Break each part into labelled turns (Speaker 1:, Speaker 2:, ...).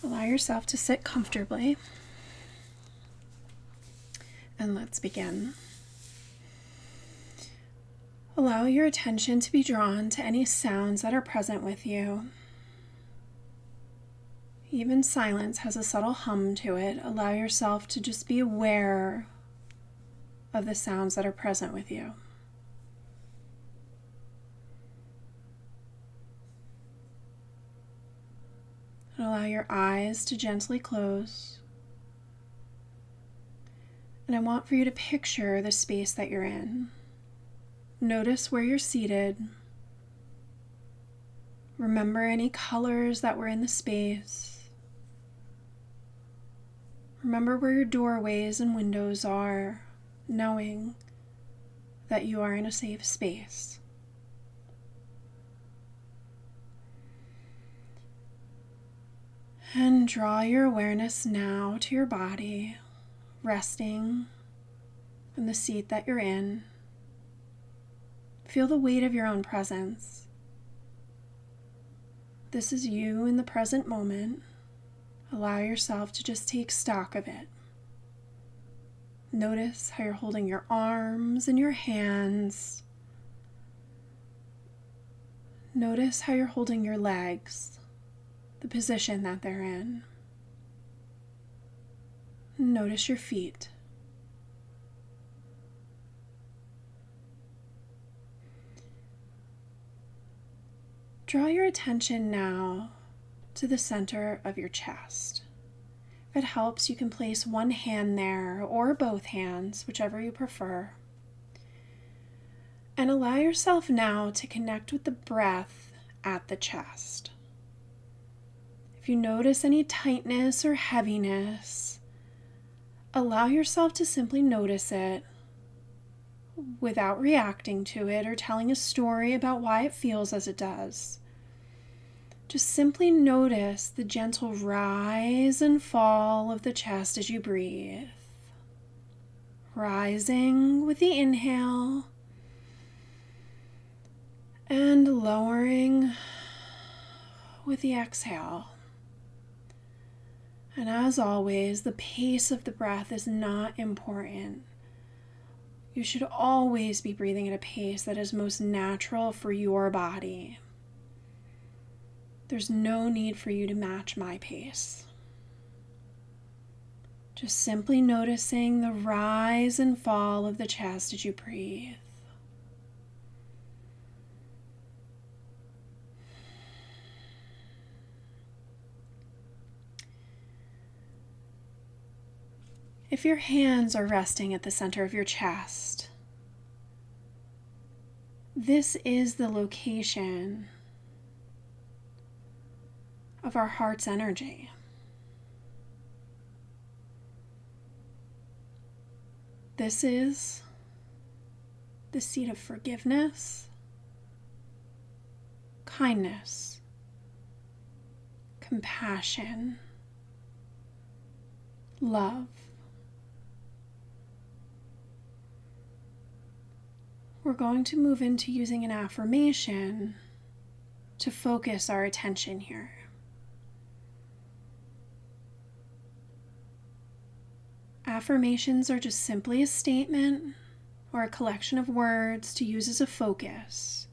Speaker 1: Allow yourself to sit comfortably. And let's begin. Allow your attention to be drawn to any sounds that are present with you. Even silence has a subtle hum to it. Allow yourself to just be aware of the sounds that are present with you. And allow your eyes to gently close. And I want for you to picture the space that you're in. Notice where you're seated. Remember any colors that were in the space. Remember where your doorways and windows are, knowing that you are in a safe space. And draw your awareness now to your body, resting in the seat that you're in. Feel the weight of your own presence. This is you in the present moment. Allow yourself to just take stock of it. Notice how you're holding your arms and your hands. Notice how you're holding your legs, the position that they're in. Notice your feet. Draw your attention now to the center of your chest. If it helps, you can place one hand there or both hands, whichever you prefer. And allow yourself now to connect with the breath at the chest. If you notice any tightness or heaviness, allow yourself to simply notice it without reacting to it or telling a story about why it feels as it does. Just simply notice the gentle rise and fall of the chest as you breathe. Rising with the inhale and lowering with the exhale. And as always, the pace of the breath is not important. You should always be breathing at a pace that is most natural for your body. There's no need for you to match my pace. Just simply noticing the rise and fall of the chest as you breathe. If your hands are resting at the center of your chest, this is the location of our heart's energy. This is the seat of forgiveness, kindness, compassion, love. We're going to move into using an affirmation to focus our attention here. Affirmations are just simply a statement or a collection of words to use as a focus.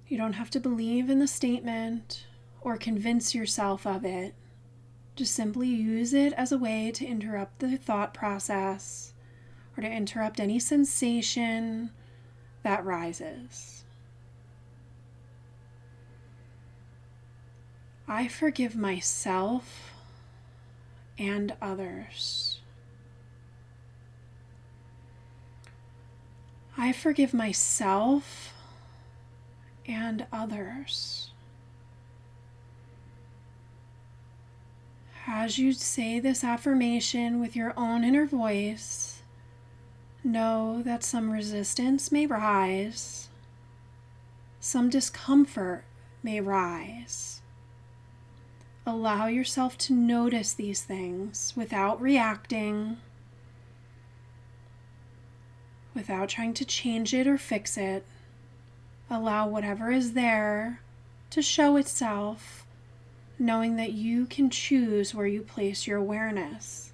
Speaker 1: You don't have to believe in the statement or convince yourself of it. Just simply use it as a way to interrupt the thought process or to interrupt any sensation that rises. I forgive myself and others. I forgive myself and others. As you say this affirmation with your own inner voice, know that some resistance may rise, some discomfort may rise. Allow yourself to notice these things without reacting, without trying to change it or fix it. Allow whatever is there to show itself knowing that you can choose where you place your awareness.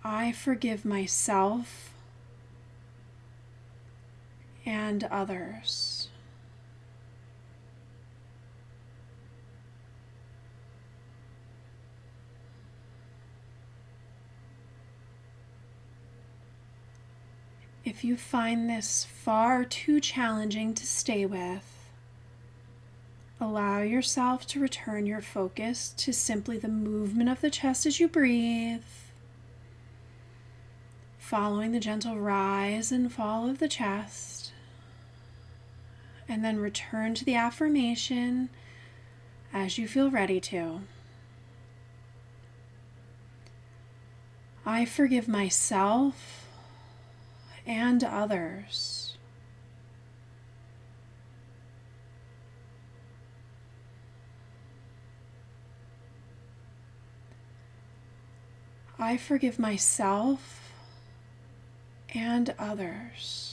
Speaker 1: I forgive myself and others. If you find this far too challenging to stay with, allow yourself to return your focus to simply the movement of the chest as you breathe, following the gentle rise and fall of the chest, and then return to the affirmation as you feel ready to. I forgive myself and others. I forgive myself and others.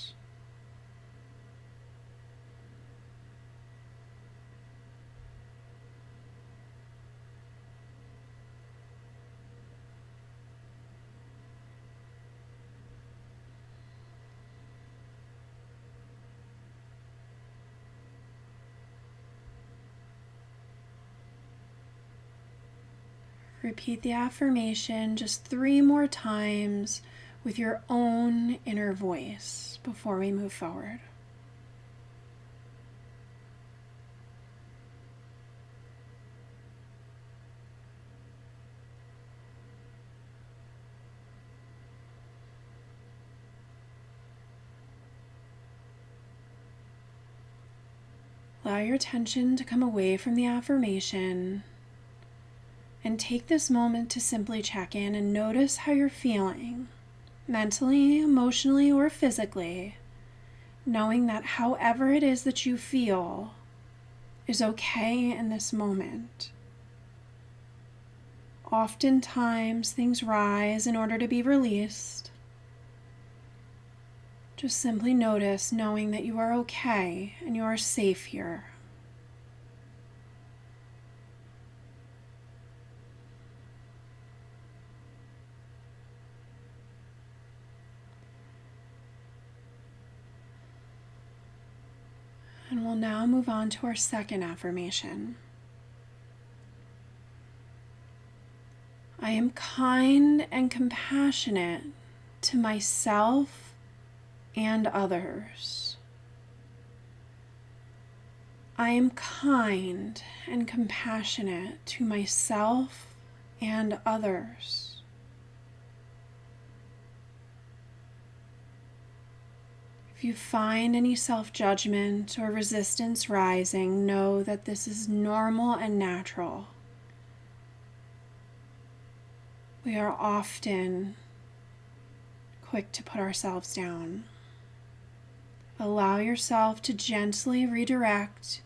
Speaker 1: Repeat the affirmation just 3 more times with your own inner voice before we move forward. Allow your attention to come away from the affirmation and take this moment to simply check in and notice how you're feeling, mentally, emotionally, or physically, knowing that however it is that you feel is okay in this moment. Oftentimes, things rise in order to be released. Just simply notice, knowing that you are okay and you are safe here. And we'll now move on to our second affirmation. I am kind and compassionate to myself and others. I am kind and compassionate to myself and others. If you find any self-judgment or resistance rising, know that this is normal and natural. We are often quick to put ourselves down. Allow yourself to gently redirect,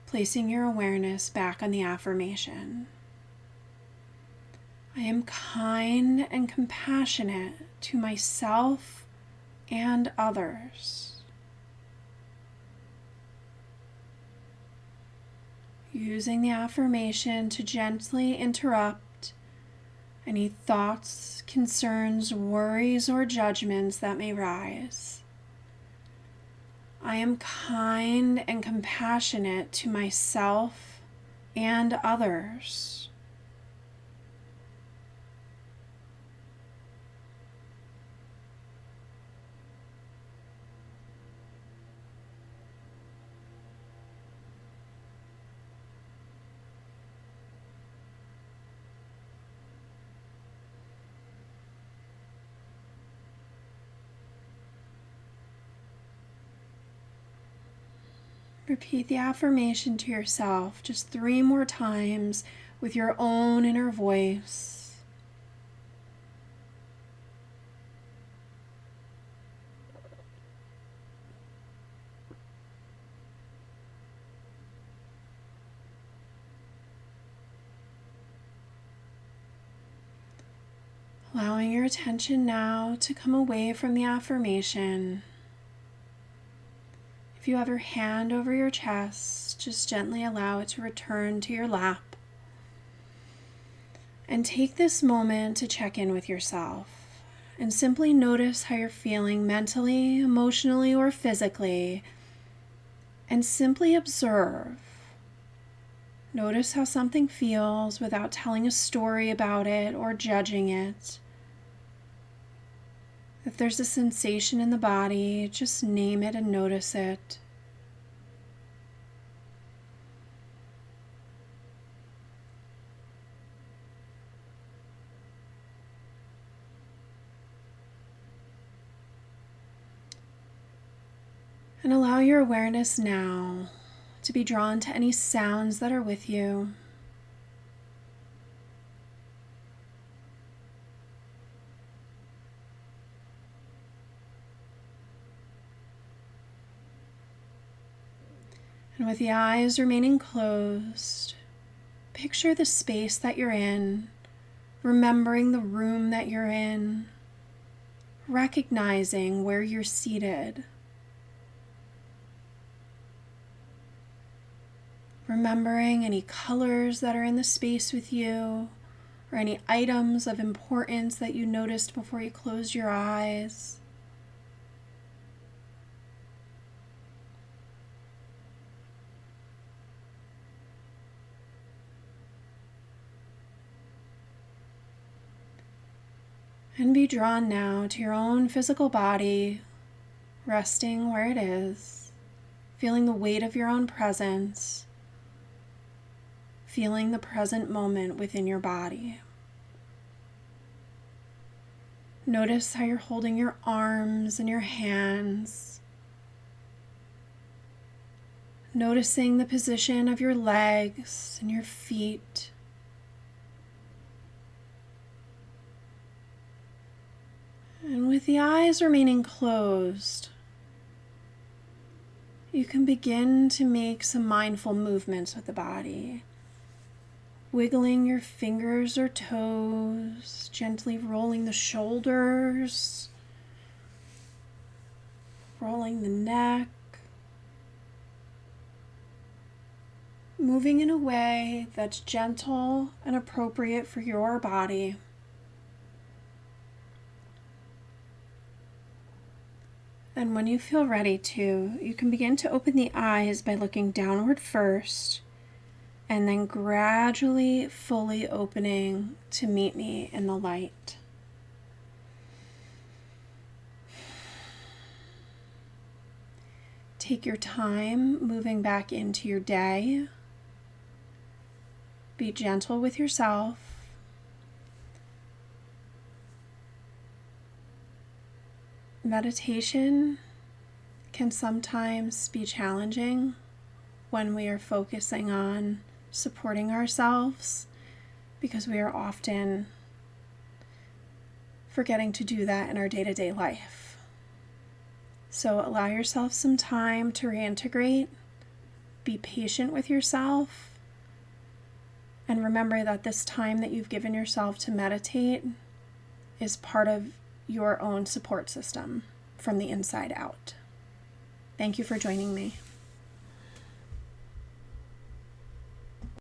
Speaker 1: placing your awareness back on the affirmation. I am kind and compassionate to myself and others. Using the affirmation to gently interrupt any thoughts, concerns, worries, or judgments that may rise. I am kind and compassionate to myself and others. Repeat the affirmation to yourself just 3 more times with your own inner voice. Allowing your attention now to come away from the affirmation If you have your hand over your chest, just gently allow it to return to your lap. And take this moment to check in with yourself and simply notice how you're feeling mentally, emotionally, or physically, and simply observe. Notice how something feels without telling a story about it or judging it. If there's a sensation in the body, just name it and notice it. And allow your awareness now to be drawn to any sounds that are with you. And with the eyes remaining closed, picture the space that you're in, remembering the room that you're in, recognizing where you're seated. Remembering any colors that are in the space with you, or any items of importance that you noticed before you closed your eyes. And be drawn now to your own physical body, resting where it is, feeling the weight of your own presence, feeling the present moment within your body. Notice how you're holding your arms and your hands. Noticing the position of your legs and your feet. And with the eyes remaining closed, you can begin to make some mindful movements with the body. Wiggling your fingers or toes, gently rolling the shoulders, rolling the neck, moving in a way that's gentle and appropriate for your body. And when you feel ready to, you can begin to open the eyes by looking downward first, and then gradually, fully opening to meet me in the light. Take your time moving back into your day. Be gentle with yourself. Meditation can sometimes be challenging when we are focusing on supporting ourselves, because we are often forgetting to do that in our day-to-day life. So allow yourself some time to reintegrate, be patient with yourself, and remember that this time that you've given yourself to meditate is part of your own support system from the inside out. Thank you for joining me.